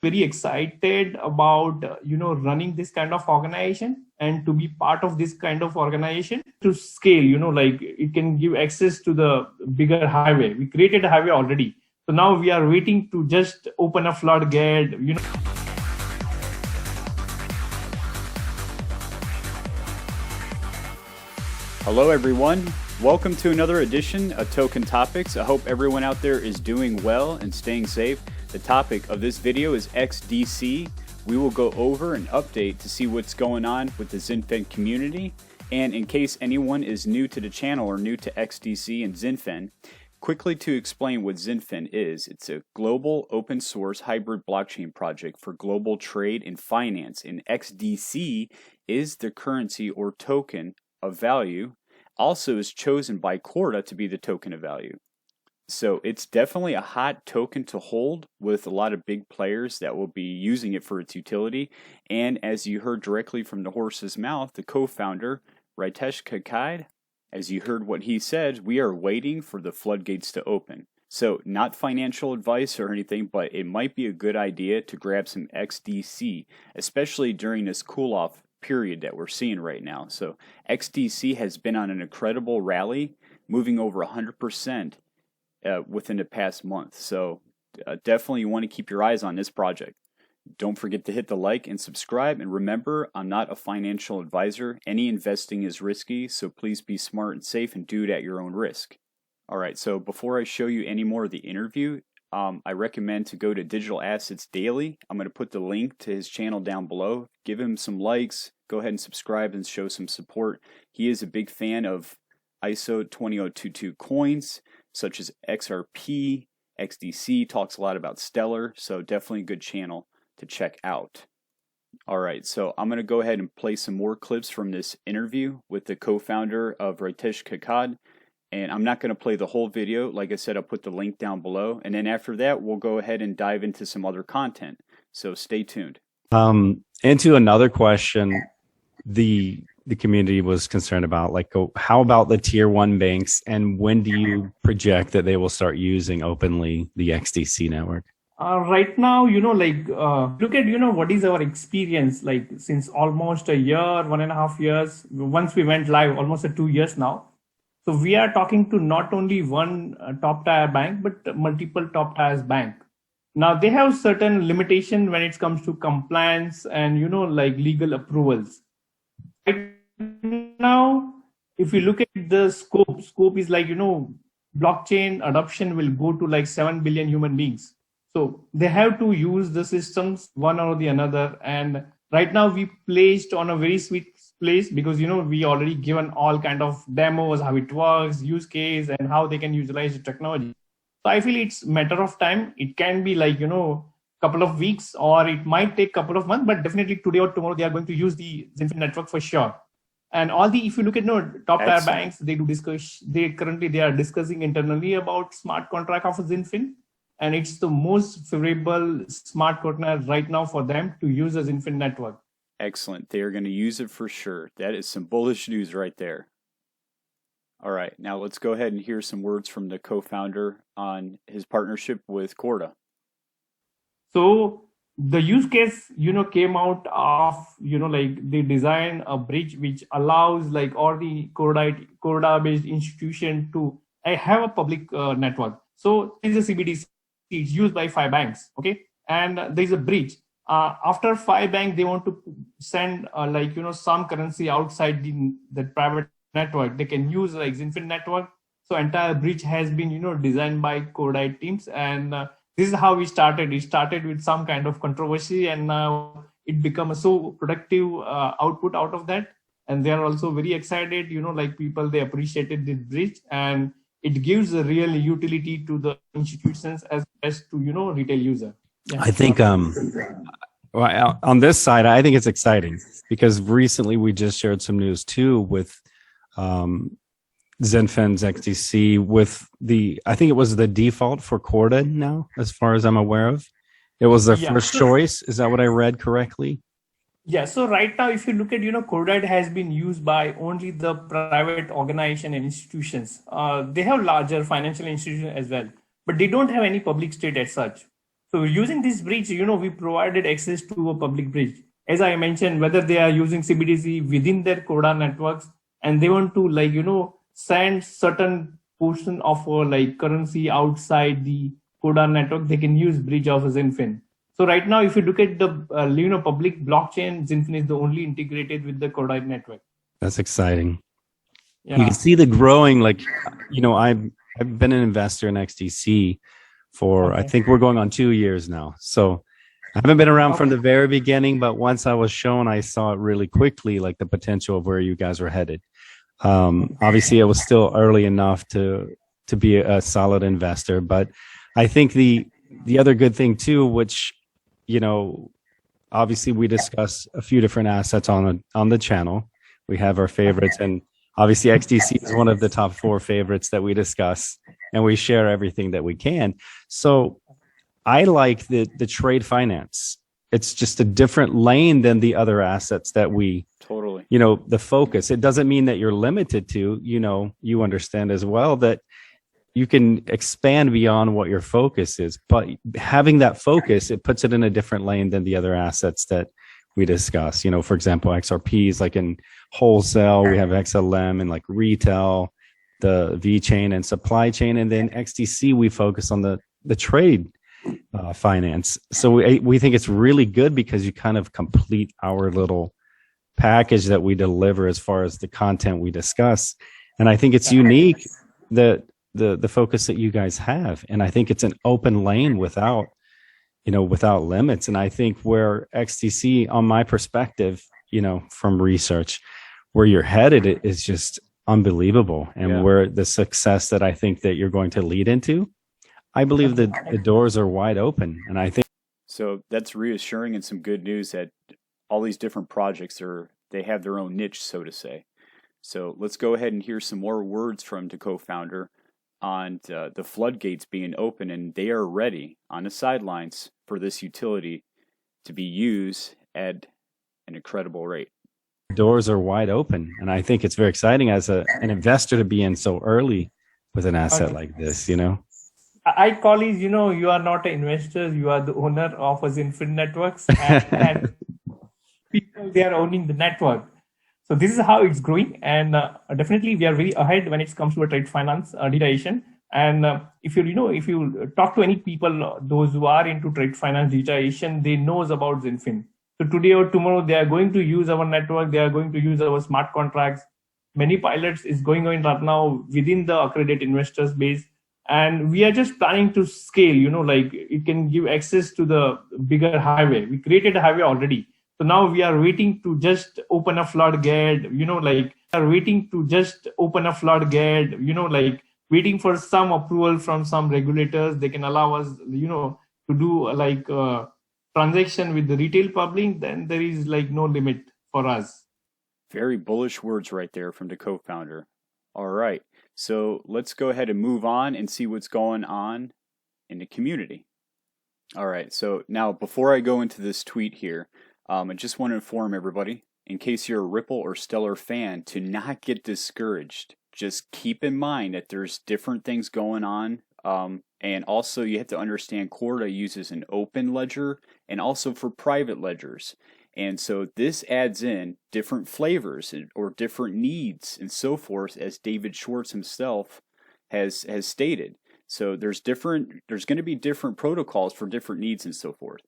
very excited about running this kind of organization and to be part of this kind of organization to scale. Like it can give access to the bigger highway. We created a highway already, so now we are waiting to just open a floodgate. Hello everyone, welcome to another edition of Token Topics. I hope everyone out there is doing well and staying safe. The topic of this video is XDC. We will go over an update to see what's going on with the XINFIN community. And in case anyone is new to the channel or new to XDC and XINFIN, quickly to explain what XINFIN is, it's a global open source hybrid blockchain project for global trade and finance. And XDC is the currency or token of value, also is chosen by Corda to be the token of value. So it's definitely a hot token to hold with a lot of big players that will be using it for its utility. And as you heard directly from the horse's mouth, the co-founder, Ritesh Kakad, as you heard what he said, we are waiting for the floodgates to open. So not financial advice or anything, but it might be a good idea to grab some XDC, especially during this cool-off period that we're seeing right now. So XDC has been on an incredible rally, moving over 100% within the past month. So definitely you want to keep your eyes on this project. Don't forget to hit the like and subscribe. And remember, I'm not a financial advisor. Any investing is risky, so please be smart and safe and do it at your own risk. All right, so before I show you any more of the interview, I recommend to go to Digital Assets Daily. I'm going to put the link to his channel down below. Give him some likes. Go ahead and subscribe and show some support. He is a big fan of ISO 20022 coins, such as XRP, XDC, talks a lot about Stellar, so definitely a good channel to check out. All right, so I'm going to go ahead and play some more clips from this interview with the co-founder of Ritesh Kakad. And I'm not going to play the whole video. Like I said, I'll put the link down below. And then after that, we'll go ahead and dive into some other content. So stay tuned. Into another question, the community was concerned about, like, how about the tier one banks, and when do you project that they will start using openly the XDC network? Right now, look at, what is our experience, like since almost a year, 1.5 years, once we went live, almost 2 years now. So we are talking to not only one top tier bank, but multiple top tiers bank. Now they have certain limitation when it comes to compliance and, like legal approvals. Right now, if you look at the scope is like, blockchain adoption will go to like 7 billion human beings. So they have to use the systems one or the another. And right now we placed on a very sweet place because, we already given all kind of demos, how it works, use case, and how they can utilize the technology. So I feel it's matter of time. It can be like, couple of weeks, or it might take couple of months, but definitely today or tomorrow, they are going to use the XINFIN network for sure. And if you look at top tier banks, they are discussing internally about smart contract of XINFIN. And it's the most favorable smart contract right now for them to use the XINFIN network. Excellent. They are going to use it for sure. That is some bullish news right there. All right, now let's go ahead and hear some words from the co-founder on his partnership with Corda. So the use case, came out of, like they design a bridge which allows like all the Corda-based institution to have a public network. So it's a CBDC, it's used by 5 banks, okay? And there's a bridge. After 5 banks, they want to send some currency outside the private network. They can use like XINFIN network. So entire bridge has been, designed by Corda teams. And this is how we started. It started with some kind of controversy, and now it became a so productive output out of that. And they are also very excited, like people, they appreciated this bridge, and it gives a real utility to the institutions as to, retail user. Yeah. I think well, on this side, I think it's exciting because recently we just shared some news too with XINFIN's XDC with I think it was the default for Corda now, as far as I'm aware of. It was their first choice. Is that what I read correctly? Yeah. So right now, if you look at, Corda has been used by only the private organization and institutions. They have larger financial institutions as well, but they don't have any public state as such. So using this bridge, we provided access to a public bridge. As I mentioned, whether they are using CBDC within their CODA networks and they want to send certain portion of currency outside the CODA network, they can use bridge of XINFIN. So right now, if you look at the public blockchain, XINFIN is the only integrated with the CODA network. That's exciting. Yeah. You can see the growing, I've been an investor in XDC for, I think we're going on 2 years now. So I haven't been around from the very beginning, but once I was shown, I saw it really quickly, like the potential of where you guys were headed. Obviously it was still early enough to be a solid investor, but I think the other good thing too, which, obviously we discuss a few different assets on the channel. We have our favorites, and obviously XDC is one of the top 4 favorites that we discuss, and we share everything that we can. So I like the trade finance. It's just a different lane than the other assets that we totally, the focus. It doesn't mean that you're limited to, you understand as well that you can expand beyond what your focus is, but having that focus, it puts it in a different lane than the other assets that we discuss. For example, XRPs, like in wholesale, we have XLM and like retail, the V chain and supply chain. And then XDC, we focus on the trade finance. So we think it's really good because you kind of complete our little package that we deliver as far as the content we discuss. And I think it's unique that the focus that you guys have. And I think it's an open lane without limits. And I think where XDC, on my perspective, from research, where you're headed is just unbelievable. And where the success that I think that you're going to lead into, I believe that the doors are wide open. And I think so. That's reassuring and some good news that all these different projects they have their own niche, so to say. So let's go ahead and hear some more words from the co-founder on the floodgates being open, and they are ready on the sidelines for this utility to be used at an incredible rate. Doors are wide open, and I think it's very exciting as an investor to be in so early with an asset like this. I call it, you are not an investor, you are the owner of XINFIN networks, and people, they are owning the network. So this is how it's growing, and definitely we are very ahead when it comes to a trade finance digitization. And if you talk to any people, those who are into trade finance digitization, they knows about XINFIN. So today or tomorrow, they are going to use our network. They are going to use our smart contracts. Many pilots is going on right now within the accredited investors base. And we are just planning to scale, it can give access to the bigger highway. We created a highway already. So now we are waiting to just open a floodgate, waiting for some approval from some regulators. They can allow us, to do transaction with the retail public. Then there is no limit for us. Very bullish words right there from the co-founder. All right. So let's go ahead and move on and see what's going on in the community. All right. So now before I go into this tweet here, I just want to inform everybody, in case you're a Ripple or Stellar fan, to not get discouraged. Just keep in mind that there's different things going on. And also you have to understand Corda uses an open ledger and also for private ledgers. And so this adds in different flavors or different needs and so forth, as David Schwartz himself has stated. So there's going to be different protocols for different needs and so forth.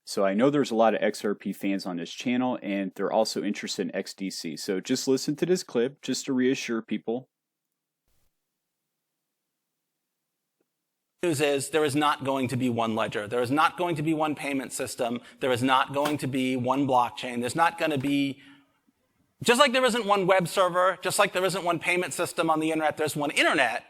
So I know there's a lot of XRP fans on this channel, and they're also interested in XDC. So just listen to this clip just to reassure people. News is there is not going to be one ledger. There is not going to be one payment system. There is not going to be one blockchain. There's not going to be, just like there isn't one web server, just like there isn't one payment system on the internet, there's one internet,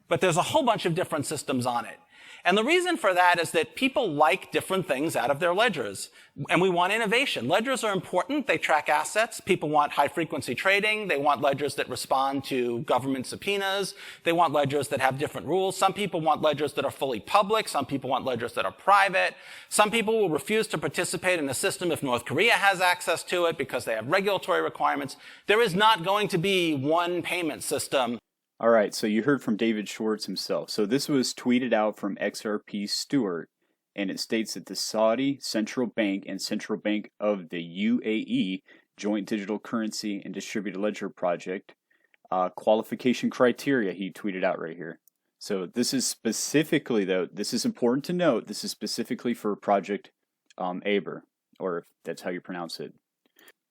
but there's a whole bunch of different systems on it. And the reason for that is that people like different things out of their ledgers. And we want innovation. Ledgers are important. They track assets. People want high-frequency trading. They want ledgers that respond to government subpoenas. They want ledgers that have different rules. Some people want ledgers that are fully public. Some people want ledgers that are private. Some people will refuse to participate in a system if North Korea has access to it because they have regulatory requirements. There is not going to be one payment system. All right, so you heard from David Schwartz himself. So this was tweeted out from XRP Stewart, and it states that the Saudi Central Bank and Central Bank of the UAE Joint Digital Currency and Distributed Ledger Project qualification criteria he tweeted out right here. So this is specifically, though, this is important to note, this is specifically for Project Aber, or if that's how you pronounce it,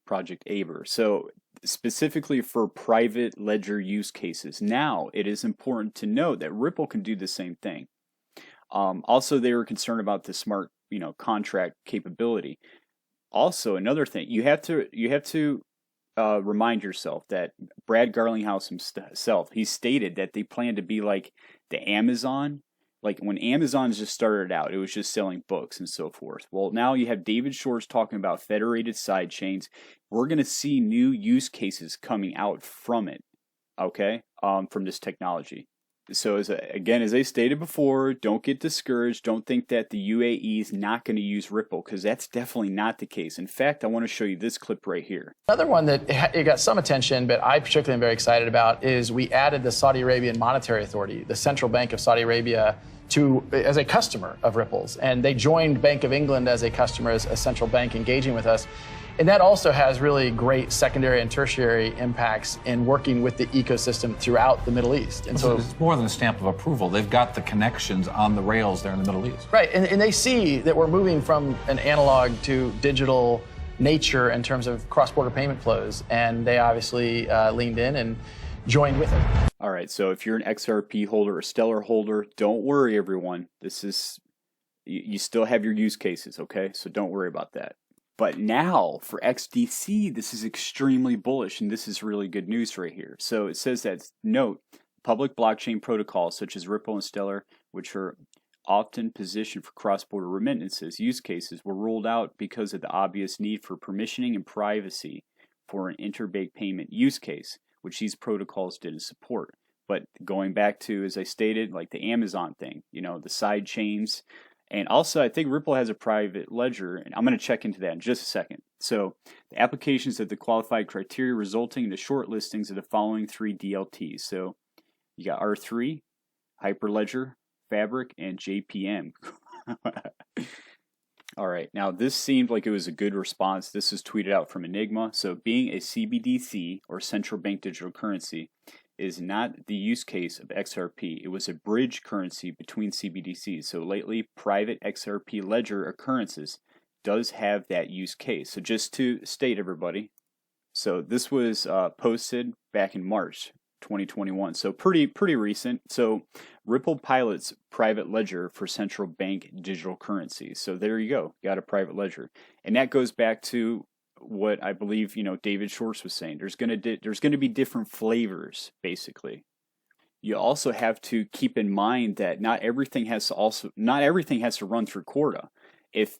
Project Aber. So specifically for private ledger use cases. Now, it is important to note that Ripple can do the same thing. Also, they were concerned about the smart, contract capability. Also, another thing, you have to remind yourself that Brad Garlinghouse himself, he stated that they plan to be like the Amazon. Like when Amazon just started out, it was just selling books and so forth. Well, now you have David Shorts talking about federated sidechains. We're going to see new use cases coming out from it, okay, from this technology. So as I stated before, don't get discouraged. Don't think that the UAE is not going to use Ripple, because that's definitely not the case. In fact, I want to show you this clip right here. Another one that it got some attention, but I particularly am very excited about, is we added the Saudi Arabian Monetary Authority, the Central Bank of Saudi Arabia, as a customer of Ripple's. And they joined Bank of England as a customer, as a central bank engaging with us. And that also has really great secondary and tertiary impacts in working with the ecosystem throughout the Middle East. And so it's more than a stamp of approval. They've got the connections on the rails there in the Middle East. Right, and they see that we're moving from an analog to digital nature in terms of cross-border payment flows, and they obviously leaned in and joined with it. All right, so if you're an XRP holder or Stellar holder, don't worry, everyone. This is, you still have your use cases, okay? So don't worry about that. But now for XDC, this is extremely bullish, and this is really good news right here. So it says that, note, public blockchain protocols such as Ripple and Stellar, which are often positioned for cross-border remittances use cases, were ruled out because of the obvious need for permissioning and privacy for an interbank payment use case, which these protocols didn't support. But going back to, as I stated, like the Amazon thing, the side chains. And also, I think Ripple has a private ledger, and I'm going to check into that in just a second. So, the applications of the qualified criteria resulting in the short listings of the following 3 DLTs. So, you got R3, Hyperledger, Fabric, and JPM. All right, now this seemed like it was a good response. This was tweeted out from Enigma. So, being a CBDC, or central bank digital currency, is not the use case of XRP. It was a bridge currency between CBDCs. So lately, private XRP ledger occurrences does have that use case. So just to state, everybody, so this was posted back in March 2021. So pretty recent. So Ripple pilots private ledger for central bank digital currencies. So there you go. You got a private ledger. And that goes back to what I believe, David Shorts was saying. There's going to be different flavors, basically. You also have to keep in mind that not everything has to run through Corda. If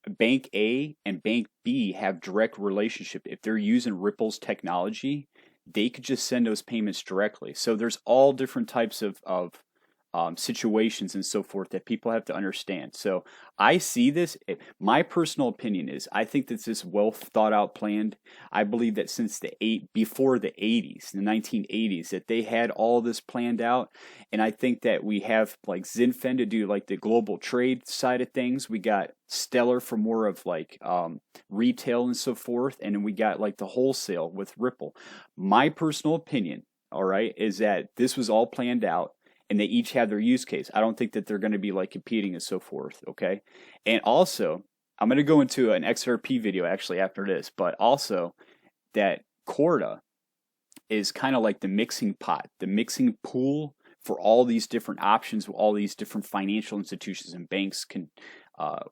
Bank A and Bank B have direct relationship, if they're using Ripple's technology, they could just send those payments directly. So there's all different types of situations and so forth that people have to understand. So I see this, my personal opinion is, I think that this is well thought out, planned. I believe that since before the 80s, the 1980s, that they had all this planned out. And I think that we have like XINFIN to do like the global trade side of things. We got Stellar for more of like retail and so forth. And then we got like the wholesale with Ripple. My personal opinion, all right, is that this was all planned out, and they each have their use case. I don't think that they're going to be like competing and so forth, okay? And also, I'm going to go into an XRP video actually after this, but also that Corda is kind of like the mixing pot, the mixing pool for all these different options, all these different financial institutions and banks can,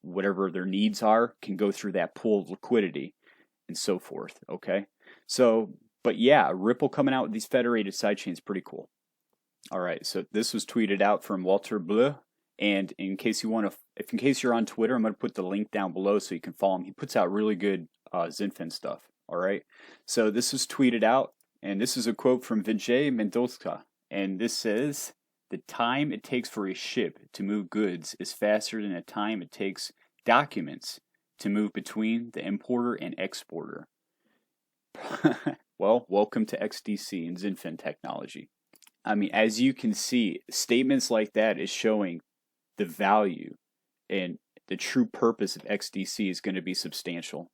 whatever their needs are, can go through that pool of liquidity and so forth, okay? So, but yeah, Ripple coming out with these federated sidechains, pretty cool. All right, so this was tweeted out from Walter Bleu, and in case you're on Twitter, I'm going to put the link down below so you can follow him. He puts out really good XINFIN stuff. All right, so this was tweeted out, and this is a quote from Vijay Mendolka, and this says, "The time it takes for a ship to move goods is faster than the time it takes documents to move between the importer and exporter." Well, welcome to XDC and XINFIN technology. I mean, as you can see, statements like that is showing the value and the true purpose of XDC is going to be substantial.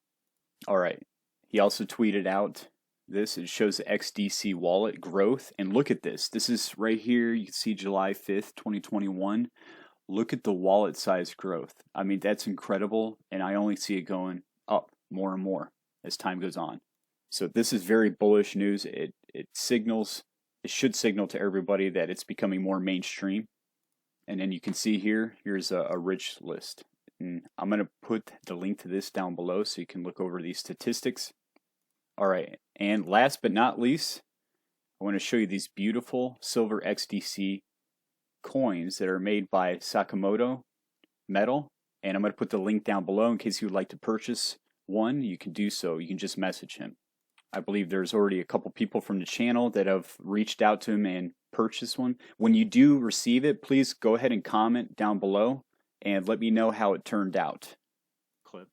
All right. He also tweeted out this. It shows the XDC wallet growth. And look at this. This is right here. You can see July 5th, 2021. Look at the wallet size growth. I mean, that's incredible. And I only see it going up more and more as time goes on. So this is very bullish news. It signals, it should signal to everybody that it's becoming more mainstream. And then you can see here's a rich list. And I'm going to put the link to this down below so you can look over these statistics. All right, and last but not least, I want to show you these beautiful silver XDC coins that are made by Sakamoto Metal. And I'm going to put the link down below in case you would like to purchase one. You can do so. You can just message him. I believe there's already a couple people from the channel that have reached out to him and purchased one. When you do receive it, please go ahead and comment down below and let me know how it turned out. Clip.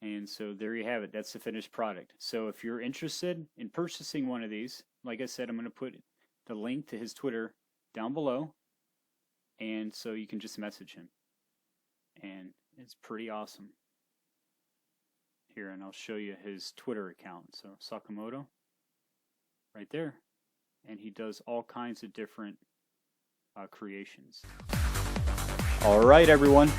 And so there you have it. That's the finished product. So if you're interested in purchasing one of these, like I said, I'm going to put the link to his Twitter down below. And so you can just message him. And it's pretty awesome. Here, and I'll show you his Twitter account. So Sakamoto, right there. And he does all kinds of different creations. All right, everyone.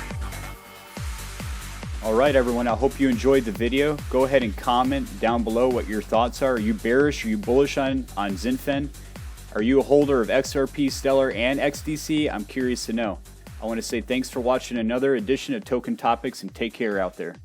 I hope you enjoyed the video. Go ahead and comment down below what your thoughts are. Are you bearish? Are you bullish on XINFIN? Are you a holder of XRP, Stellar, and XDC? I'm curious to know. I want to say thanks for watching another edition of Token Topics, and take care out there.